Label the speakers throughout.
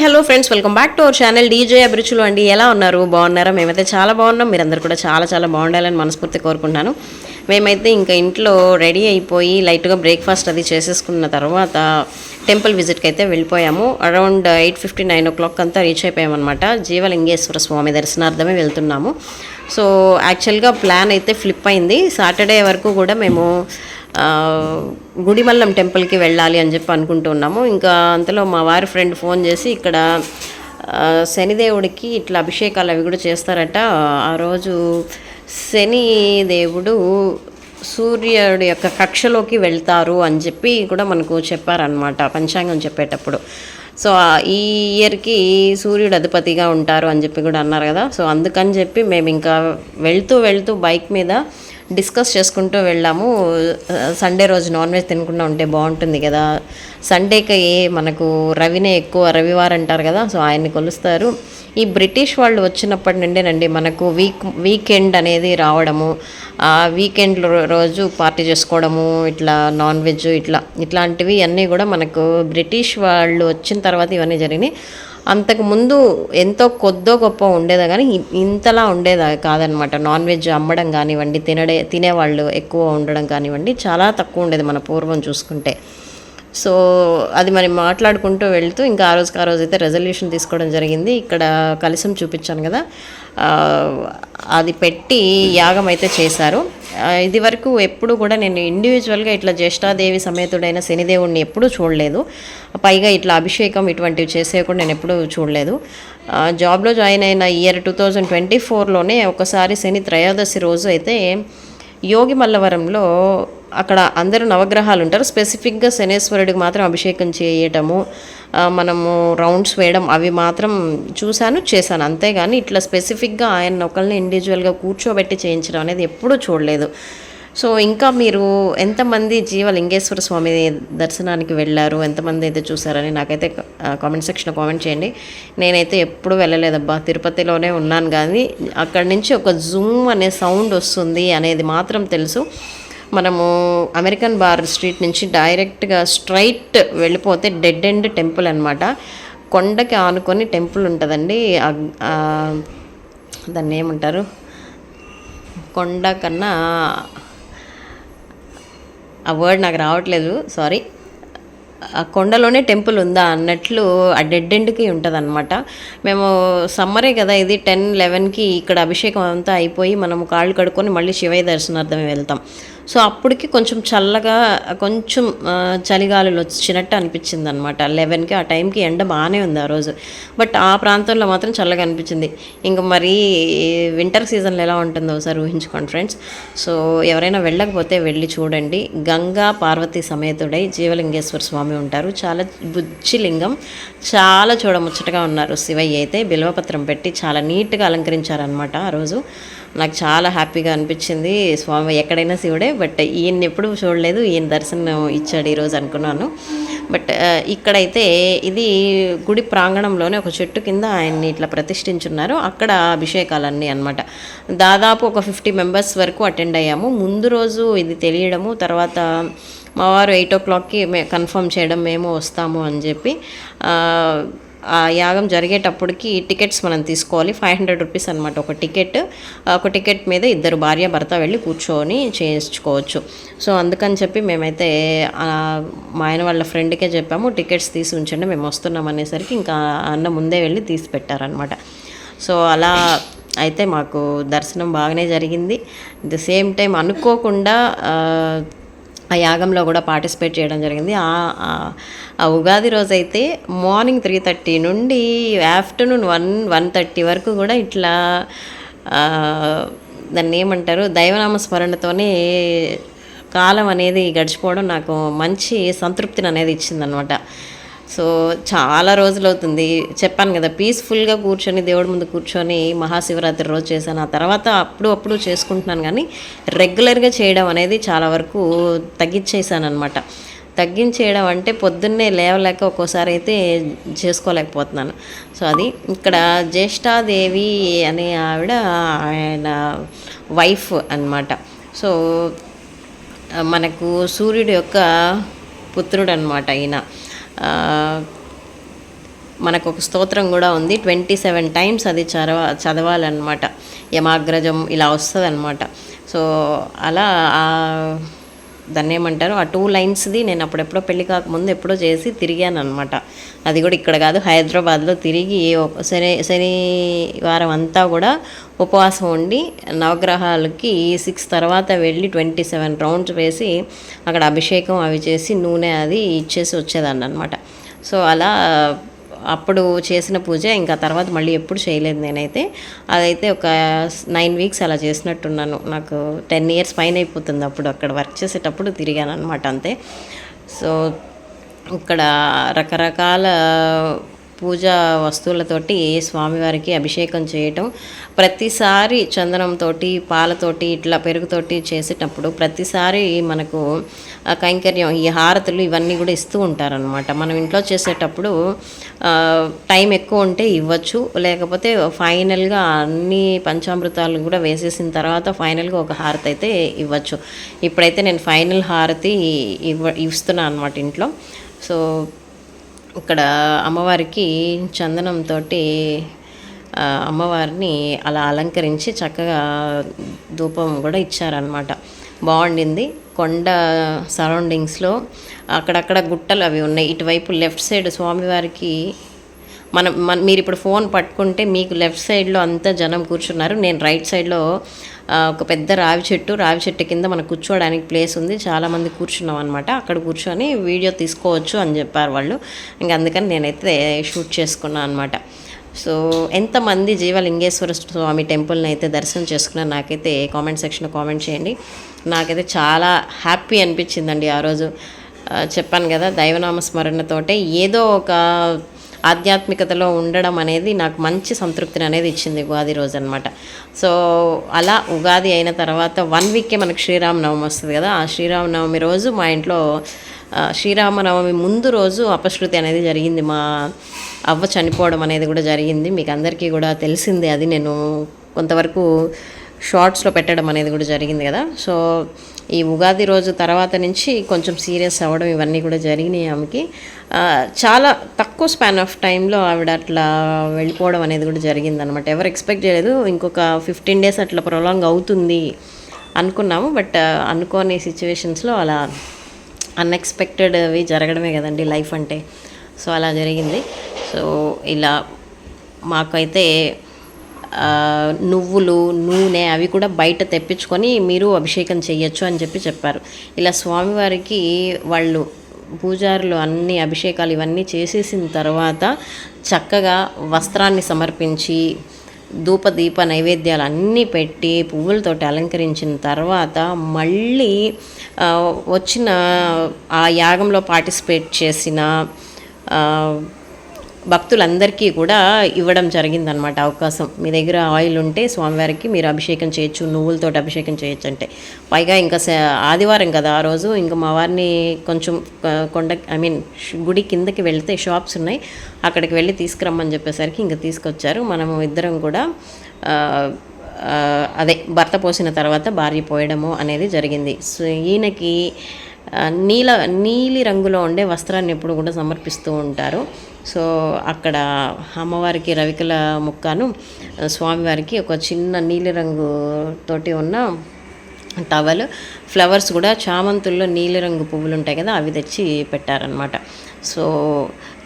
Speaker 1: Hello friends, welcome back to our channel DJ అభిరుచులు అండి. ఎలా ఉన్నారు? బాగున్నారా? మేమైతే చాలా బాగున్నాం. మీరందరూ కూడా చాలా చాలా బాగుండాలని మనస్ఫూర్తి కోరుకుంటున్నాను. మేమైతే ఇంకా ఇంట్లో రెడీ అయిపోయి లైట్గా బ్రేక్ఫాస్ట్ అది చేసేసుకున్న తర్వాత టెంపుల్ విజిట్కి అయితే వెళ్ళిపోయాము. అరౌండ్ 8:59 అంతా రీచ్ అయిపోయామన్నమాట. జీవలింగేశ్వర స్వామి దర్శనార్థమే వెళ్తున్నాము. సో యాక్చువల్గా ప్లాన్ అయితే ఫ్లిప్ అయింది. సాటర్డే వరకు కూడా మేము గుడిమల్లం టెంపుల్కి వెళ్ళాలి అని చెప్పి అనుకుంటూ ఉన్నాము. ఇంకా అంతలో మా వారి ఫ్రెండ్ ఫోన్ చేసి ఇక్కడ శనిదేవుడికి ఇట్లా అభిషేకాలు అవి కూడా చేస్తారట. ఆ రోజు శనిదేవుడు సూర్యుడి యొక్క కక్షలోకి వెళ్తారు అని చెప్పి కూడా మనకు చెప్పారనమాట పంచాంగం చెప్పేటప్పుడు. సో ఈ ఇయర్కి సూర్యుడు అధిపతిగా ఉంటారు అని చెప్పి కూడా అన్నారు కదా. సో అందుకని చెప్పి మేము ఇంకా వెళ్తూ బైక్ మీద డిస్కస్ చేసుకుంటూ వెళ్ళాము. సండే రోజు నాన్ వెజ్ తినకుండా ఉంటే బాగుంటుంది కదా. సండేకి మనకు రవినే ఎక్కువ, రవివారం అంటారు కదా. సో ఆయన్ని కొలుస్తారు. ఈ బ్రిటిష్ వాళ్ళు వచ్చినప్పటి నుండేనండి మనకు వీకెండ్ అనేది రావడము, వీకెండ్ రోజు పార్టీ చేసుకోవడము, ఇట్లా నాన్ వెజ్ ఇట్లాంటివి అన్నీ కూడా మనకు బ్రిటిష్ వాళ్ళు వచ్చిన తర్వాత ఇవన్నీ జరిగినాయి. అంతకుముందు ఎంతో కొద్దో గొప్ప ఉండేదా కానీ ఇంతలా ఉండేదా కాదనమాట. నాన్ వెజ్ అమ్మడం కానివ్వండి, తినేవాళ్ళు ఎక్కువ ఉండడం కానివ్వండి, చాలా తక్కువ ఉండేది మన పూర్వం చూసుకుంటే. సో అది మరి మాట్లాడుకుంటూ వెళ్తూ ఇంకా ఆ రోజు అయితే రెజల్యూషన్ తీసుకోవడం జరిగింది. ఇక్కడ కలశం చూపించాను కదా, అది పెట్టి యాగం అయితే చేశారు. ఇది వరకు ఎప్పుడు కూడా నేను ఇండివిజువల్గా ఇట్లా జ్యేష్ఠాదేవి సమేతుడైన శనిదేవుడిని ఎప్పుడూ చూడలేదు. పైగా ఇట్లా అభిషేకం ఇటువంటివి చేసే కూడా నేను ఎప్పుడూ చూడలేదు. జాబ్లో జాయిన్ అయిన ఇయర్ 2024లోనే ఒకసారి శని త్రయోదశి రోజు అయితే యోగి మల్లవరంలో అక్కడ అందరూ నవగ్రహాలు ఉంటారు. స్పెసిఫిక్గా శనేశ్వరుడికి మాత్రం అభిషేకం చేయటము, మనము రౌండ్స్ వేయడం అవి మాత్రం చేశాను అంతేగాని ఇట్లా స్పెసిఫిక్గా ఆయన ఒకరిని ఇండివిజువల్గా కూర్చోబెట్టి చేయించడం అనేది ఎప్పుడూ చూడలేదు. సో ఇంకా మీరు ఎంతమంది జీవలింగేశ్వర స్వామి దర్శనానికి వెళ్ళారు, ఎంతమంది అయితే చూసారని నాకైతే కామెంట్ సెక్షన్లో కామెంట్ చేయండి. నేనైతే ఎప్పుడూ వెళ్ళలేదబ్బా, తిరుపతిలోనే ఉన్నాను కానీ అక్కడి నుంచి ఒక జూమ్ అనే సౌండ్ వస్తుంది అనేది మాత్రం తెలుసు. మనము అమెరికన్ బార్ స్ట్రీట్ నుంచి డైరెక్ట్గా స్ట్రైట్ వెళ్ళిపోతే డెడ్ ఎండ్ టెంపుల్ అనమాట. కొండకి ఆనుకొని టెంపుల్ ఉంటుందండి. దాన్ని ఏమంటారు, కొండ కన్నా ఆ వర్డ్ నాకు రావట్లేదు, సారీ. ఆ కొండలోనే టెంపుల్ ఉందా అన్నట్లు ఆ డెడ్ ఎండ్కి ఉంటుంది అనమాట. మేము సమ్మరే కదా, ఇది 10-11కి ఇక్కడ అభిషేకం అంతా అయిపోయి మనము కాళ్ళు కడుక్కొని మళ్ళీ శివయ్య దర్శనార్థమే వెళ్తాం. సో అప్పటికి కొంచెం చల్లగా, కొంచెం చలిగాలులు వచ్చినట్టు అనిపించింది అనమాట. 11కి ఆ టైంకి ఎండ బాగానే ఉంది ఆ రోజు, బట్ ఆ ప్రాంతంలో మాత్రం చల్లగా అనిపించింది. ఇంకా మరి వింటర్ సీజన్లో ఎలా ఉంటుందో ఒకసారి ఊహించుకోండి ఫ్రెండ్స్. సో ఎవరైనా వెళ్ళకపోతే వెళ్ళి చూడండి. గంగా పార్వతీ సమేతుడై జీవలింగేశ్వర స్వామి ఉంటారు. చాలా బుజ్జి లింగం, చాలా చూడముచ్చటగా ఉన్నారు. శివయ్య అయితే బిల్వపత్రం పెట్టి చాలా నీట్గా అలంకరించారనమాట. ఆ రోజు నాకు చాలా హ్యాపీగా అనిపించింది. స్వామి ఎక్కడైనా శివుడే, బట్ ఈయన ఎప్పుడు చూడలేదు, ఈయన దర్శనం ఇచ్చాడు ఈరోజు అనుకున్నాను. బట్ ఇక్కడైతే ఇది గుడి ప్రాంగణంలోనే ఒక చెట్టు కింద ఆయన్ని ఇట్లా ప్రతిష్ఠించున్నారు. అక్కడ అభిషేకాలన్నీ అనమాట. దాదాపు ఒక 50 మెంబర్స్ వరకు అటెండ్ అయ్యాము. ముందు రోజు ఇది తెలియడము, తర్వాత మా వారు 8 కన్ఫర్మ్ చేయడం మేము వస్తాము అని చెప్పి. ఆ యాగం జరిగేటప్పటికి టికెట్స్ మనం తీసుకోవాలి. 500 రూపీస్ అనమాట ఒక టికెట్. ఒక టికెట్ మీద ఇద్దరు భార్య భర్త వెళ్ళి కూర్చొని చేయించుకోవచ్చు. సో అందుకని చెప్పి మేమైతే మా ఆయన వాళ్ళ ఫ్రెండ్కే చెప్పాము, టికెట్స్ తీసి ఉంచండి మేము వస్తున్నాం అనేసరికి ఇంకా అన్న ముందే వెళ్ళి తీసి పెట్టారనమాట. సో అలా అయితే మాకు దర్శనం బాగానే జరిగింది. అట్ ద సేమ్ టైం అనుకోకుండా ఆ యాగంలో కూడా పార్టిసిపేట్ చేయడం జరిగింది. ఆ ఉగాది రోజైతే మార్నింగ్ 3:30 నుండి ఆఫ్టర్నూన్ 1:30 వరకు కూడా ఇట్లా దాన్ని ఏమంటారు, దైవనామ స్మరణతోనే కాలం అనేది గడిచిపోవడం నాకు మంచి సంతృప్తిని అనేది ఇచ్చిందనమాట. సో చాలా రోజులు అవుతుంది, చెప్పాను కదా, పీస్ఫుల్గా కూర్చొని దేవుడి ముందు కూర్చొని మహాశివరాత్రి రోజు చేశాను. ఆ తర్వాత అప్పుడు చేసుకుంటున్నాను కానీ రెగ్యులర్గా చేయడం అనేది చాలా వరకు తగ్గించేసాను అనమాట. తగ్గించేయడం అంటే పొద్దున్నే లేవలేక ఒక్కోసారి అయితే చేసుకోలేకపోతున్నాను. సో అది ఇక్కడ జ్యేష్ఠాదేవి అనే ఆవిడ ఆయన వైఫ్ అన్నమాట. సో మనకు సూర్యుడి యొక్క పుత్రుడు అనమాట ఈయన. మనకు ఒక స్తోత్రం కూడా ఉంది, 27 టైమ్స్ అది చదవాలన్నమాట. యమాగ్రజం ఇలా వస్తుంది అనమాట. సో అలా దాన్ని ఏమంటారు, ఆ 2 లైన్స్ది నేను అప్పుడెప్పుడో పెళ్లి కాకముందు ఎప్పుడో చేసి తిరిగాను అనమాట. అది కూడా ఇక్కడ కాదు, హైదరాబాద్లో తిరిగి శనివారం అంతా కూడా ఉపవాసం ఉండి నవగ్రహాలకి 6 తర్వాత వెళ్ళి 27 రౌండ్స్ వేసి అక్కడ అభిషేకం అవి చేసి నూనె అది ఇచ్చేసి వచ్చేదాన్ని అనమాట. సో అలా అప్పుడు చేసిన పూజ ఇంకా తర్వాత మళ్ళీ ఎప్పుడు చేయలేదు నేనైతే. అదైతే ఒక 9 వీక్స్ అలా చేసినట్టున్నాను. నాకు 10 ఇయర్స్ పైన అయిపోతుంది. అప్పుడు అక్కడ వర్క్ చేసేటప్పుడు తిరిగాను అనమాట అంతే. సో ఇక్కడ రకరకాల పూజా వస్తువులతోటి స్వామివారికి అభిషేకం చేయటం, ప్రతిసారి చందనంతో, పాలతోటి, ఇట్లా పెరుగుతోటి చేసేటప్పుడు ప్రతిసారి మనకు కైంకర్యం, ఈ హారతులు ఇవన్నీ కూడా ఇస్తూ ఉంటారనమాట. మనం ఇంట్లో చేసేటప్పుడు టైం ఎక్కువ ఉంటే ఇవ్వచ్చు, లేకపోతే ఫైనల్గా అన్ని పంచామృతాలు కూడా వేసేసిన తర్వాత ఫైనల్గా ఒక హారతి అయితే ఇవ్వచ్చు. ఇప్పుడైతే నేను ఫైనల్ హారతి ఇస్తున్నాను అనమాట ఇంట్లో. సో ఇక్కడ అమ్మవారికి చందనంతో అమ్మవారిని అలా అలంకరించి చక్కగా ధూపం కూడా ఇచ్చారనమాట. బాగుండింది. కొండ సరౌండింగ్స్లో అక్కడక్కడ గుట్టలు అవి ఉన్నాయి. ఇటువైపు లెఫ్ట్ సైడ్ స్వామివారికి మీరు ఇప్పుడు ఫోన్ పట్టుకుంటే మీకు లెఫ్ట్ సైడ్లో అంతా జనం కూర్చున్నారు. నేను రైట్ సైడ్లో ఒక పెద్ద రావి చెట్టు కింద మనకు కూర్చోవడానికి ప్లేస్ ఉంది. చాలామంది కూర్చున్నాం అనమాట. అక్కడ కూర్చొని వీడియో తీసుకోవచ్చు అని చెప్పారు వాళ్ళు. ఇంకా అందుకని నేనైతే షూట్ చేసుకున్నాను అనమాట. సో ఎంతమంది జీవలింగేశ్వర స్వామి టెంపుల్ని అయితే దర్శనం చేసుకున్నాను నాకైతే కామెంట్ సెక్షన్లో కామెంట్ చేయండి. నాకైతే చాలా హ్యాపీ అనిపించిందండి ఆ రోజు. చెప్పాను కదా, దైవనామ స్మరణతోటే ఏదో ఒక ఆధ్యాత్మికతలో ఉండడం అనేది నాకు మంచి సంతృప్తిని అనేది ఇచ్చింది ఉగాది రోజు అనమాట. సో అలా ఉగాది అయిన తర్వాత 1 వీకే మనకు శ్రీరామనవమి వస్తుంది కదా. ఆ శ్రీరామనవమి రోజు మా ఇంట్లో శ్రీరామనవమి ముందు రోజు అపశృతి అనేది జరిగింది. మా అవ్వ చనిపోవడం అనేది కూడా జరిగింది. మీకు అందరికీ కూడా తెలిసిందే. అది నేను కొంతవరకు షార్ట్స్లో పెట్టడం అనేది కూడా జరిగింది కదా. సో ఈ ఉగాది రోజు తర్వాత నుంచి కొంచెం సీరియస్ అవ్వడం ఇవన్నీ కూడా జరిగినాయి ఆమెకి. చాలా తక్కువ స్పాన్ ఆఫ్ టైంలో ఆవిడ అట్లా వెళ్ళిపోవడం అనేది కూడా జరిగిందనమాట. ఎవరు ఎక్స్పెక్ట్ చేయలేదు. ఇంకొక 15 డేస్ అట్లా ప్రొలాంగ్ అవుతుంది అనుకున్నాము. బట్ అనుకోని సిచ్యువేషన్స్లో అలా అన్ఎక్స్పెక్టెడ్వి జరగడమే కదండి లైఫ్ అంటే. సో అలా జరిగింది. సో ఇలా మాకైతే నువ్వులు, నూనె అవి కూడా బయట తెప్పించుకొని మీరు అభిషేకం చేయొచ్చు అని చెప్పారు. ఇలా స్వామివారికి వాళ్ళు పూజారులు అన్ని అభిషేకాలు ఇవన్నీ చేసేసిన తర్వాత చక్కగా వస్త్రాన్ని సమర్పించి ధూపదీప నైవేద్యాలు అన్నీ పెట్టి పువ్వులతోటి అలంకరించిన తర్వాత మళ్ళీ వచ్చిన ఆ యాగంలో పార్టిసిపేట్ చేసిన భక్తులందరికీ కూడా ఇవ్వడం జరిగిందనమాట అవకాశం. మీ దగ్గర ఆయిల్ ఉంటే స్వామివారికి మీరు అభిషేకం చేయొచ్చు, నువ్వులతో అభిషేకం చేయొచ్చు అంటే. పైగా ఇంకా ఆదివారం కదా ఆ రోజు. ఇంకా మా వారిని కొంచెం గుడి కిందకి వెళ్తే షాప్స్ ఉన్నాయి, అక్కడికి వెళ్ళి తీసుకురమ్మని చెప్పేసరికి ఇంకా తీసుకొచ్చారు. మనము ఇద్దరం కూడా అదే భర్త పోసిన తర్వాత భార్య పోయడము అనేది జరిగింది. సో ఈయనకి నీలి రంగులో ఉండే వస్త్రాన్ని ఎప్పుడు కూడా సమర్పిస్తూ ఉంటారు. సో అక్కడ అమ్మవారికి రవికల ముక్కను, స్వామివారికి ఒక చిన్న నీలిరంగు తోటి ఉన్న టవల్, ఫ్లవర్స్ కూడా చామంతుల్లో నీలిరంగు పువ్వులు ఉంటాయి కదా, అవి తెచ్చి పెట్టారనమాట. సో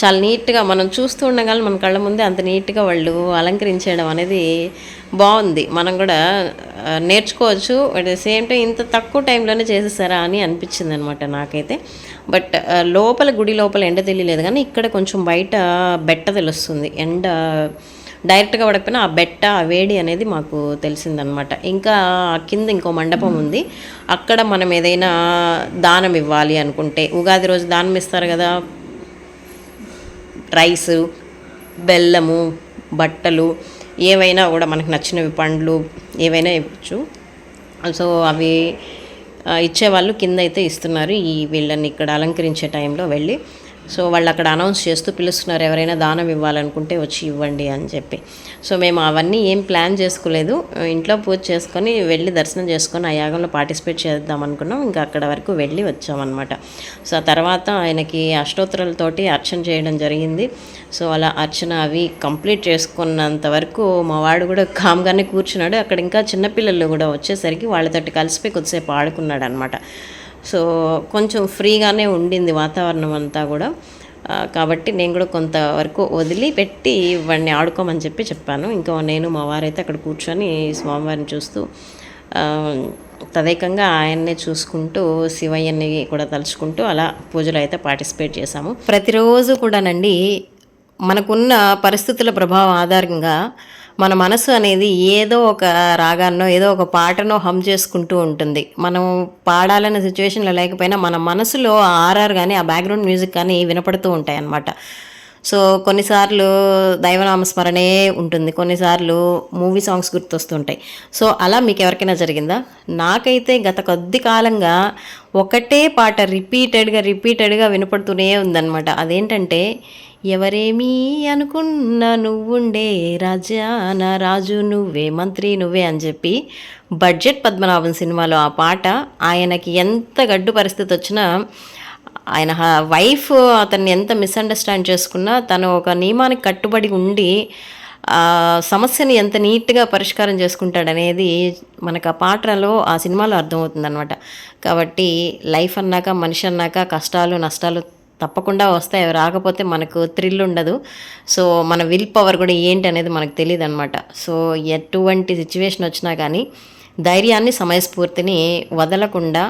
Speaker 1: చాలా నీట్గా మనం చూస్తూ ఉండగానే మన కళ్ళ ముందే అంత నీట్గా వాళ్ళు అలంకరించడం అనేది బాగుంది. మనం కూడా నేర్చుకోవచ్చు. అట్ ద సేమ్ టైం ఇంత తక్కువ టైంలోనే చేసేసారా అని అనిపించింది అనమాట నాకైతే. బట్ లోపల గుడి లోపల ఎండ తెలియలేదు, కానీ ఇక్కడ కొంచెం బయట బెట్ట తెలుస్తుంది. ఎండ డైరెక్ట్గా పడకపోయినా ఆ బెట్ట, ఆ వేడి అనేది మాకు తెలిసిందనమాట. ఇంకా కింద ఇంకో మండపం ఉంది. అక్కడ మనం ఏదైనా దానం ఇవ్వాలి అనుకుంటే, ఉగాది రోజు దానం ఇస్తారు కదా, రైసు, బెల్లము, బట్టలు ఏవైనా కూడా మనకు నచ్చినవి, పండ్లు ఏవైనా ఇవ్వచ్చు. సో అవి ఇచ్చేవాళ్ళు కింద అయితే ఇస్తున్నారు. ఈ వీళ్ళని ఇక్కడ అలంకరించే టైంలో వెళ్ళి సో వాళ్ళు అక్కడ అనౌన్స్ చేస్తూ పిలుస్తున్నారు, ఎవరైనా దానం ఇవ్వాలనుకుంటే వచ్చి ఇవ్వండి అని చెప్పి. సో మేము అవన్నీ ఏం ప్లాన్ చేసుకోలేదు, ఇంట్లో పూజ చేసుకొని వెళ్ళి దర్శనం చేసుకొని ఆ యాగంలో పార్టిసిపేట్ చేద్దాం అనుకున్నాం. ఇంకా అక్కడ వరకు వెళ్ళి వచ్చామన్నమాట. సో ఆ తర్వాత ఆయనకి అష్టోత్తరాలతోటి అర్చన చేయడం జరిగింది. సో అలా అర్చన అవి కంప్లీట్ చేసుకున్నంత వరకు మా వాడు కూడా కామ్గానే కూర్చున్నాడు. అక్కడ ఇంకా చిన్నపిల్లలు కూడా వచ్చేసరికి వాళ్ళతోటి కలిసిపోయి కొద్దిసేపు ఆడుకున్నాడు అనమాట. సో కొంచెం ఫ్రీగానే ఉండింది వాతావరణం అంతా కూడా. కాబట్టి నేను కూడా కొంతవరకు వదిలిపెట్టి వాడిని ఆడుకోమని చెప్పాను. ఇంకా నేను మా వారైతే అక్కడ కూర్చొని స్వామివారిని చూస్తూ తదేకంగా ఆయన్నే చూసుకుంటూ శివయ్యని కూడా తలుచుకుంటూ అలా పూజలు అయితే పార్టిసిపేట్ చేశాము. ప్రతిరోజు కూడానండి మనకున్న పరిస్థితుల ప్రభావం ఆధారంగా మన మనసు అనేది ఏదో ఒక రాగాన్నో ఏదో ఒక పాటనో హమ్ చేసుకుంటూ ఉంటుంది. మనం పాడాలనే సిచ్యువేషన్లో లేకపోయినా మన మనసులో ఆ ఆర్ఆర్ కానీ ఆ బ్యాక్గ్రౌండ్ మ్యూజిక్ కానీ వినపడుతూ ఉంటాయి అన్నమాట. సో కొన్నిసార్లు దైవనామస్మరణే ఉంటుంది, కొన్నిసార్లు మూవీ సాంగ్స్ గుర్తొస్తుంటాయి. సో అలా మీకు ఎవరికైనా జరిగిందా? నాకైతే గత కొద్ది కాలంగా ఒకటే పాట రిపీటెడ్గా వినపడుతూనే ఉందన్నమాట. అదేంటంటే, ఎవరేమీ అనుకున్నా నువ్వుండే రాజాన రాజు నువ్వే మంత్రి నువ్వే అని చెప్పి బడ్జెట్ పద్మనాభం సినిమాలో ఆ పాట. ఆయనకి ఎంత గడ్డు పరిస్థితి వచ్చినా, ఆయన వైఫ్ అతన్ని ఎంత మిస్అండర్స్టాండ్ చేసుకున్నా, తను ఒక నియమానికి కట్టుబడి ఉండి సమస్యని ఎంత నీట్గా పరిష్కారం చేసుకుంటాడనేది మనకు ఆ పాటలో ఆ సినిమాలో అర్థమవుతుందన్నమాట. కాబట్టి లైఫ్ అన్నాక, మనిషి అన్నాక కష్టాలు నష్టాలు తప్పకుండా వస్తాయి. అవి రాకపోతే మనకు థ్రిల్ ఉండదు. సో మన విల్ పవర్ కూడా ఏంటి అనేది మనకు తెలియదు అనమాట. సో ఎటువంటి సిచ్యువేషన్ వచ్చినా కానీ ధైర్యాన్ని, సమయస్ఫూర్తిని వదలకుండా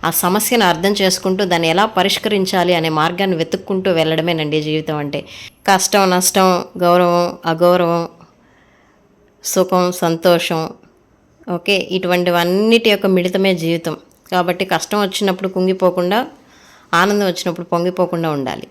Speaker 1: ఆ సమస్యను అర్థం చేసుకుంటూ దాన్ని ఎలా పరిష్కరించాలి అనే మార్గాన్ని వెతుక్కుంటూ వెళ్ళడమేనండి జీవితం అంటే. కష్టం, నష్టం, గౌరవం, అగౌరవం, సుఖం, సంతోషం, ఓకే, ఇటువంటివన్నిటి యొక్క మిళితమే జీవితం. కాబట్టి కష్టం వచ్చినప్పుడు కుంగిపోకుండా, ఆనందం వచ్చినప్పుడు పొంగిపోకుండా ఉండాలి.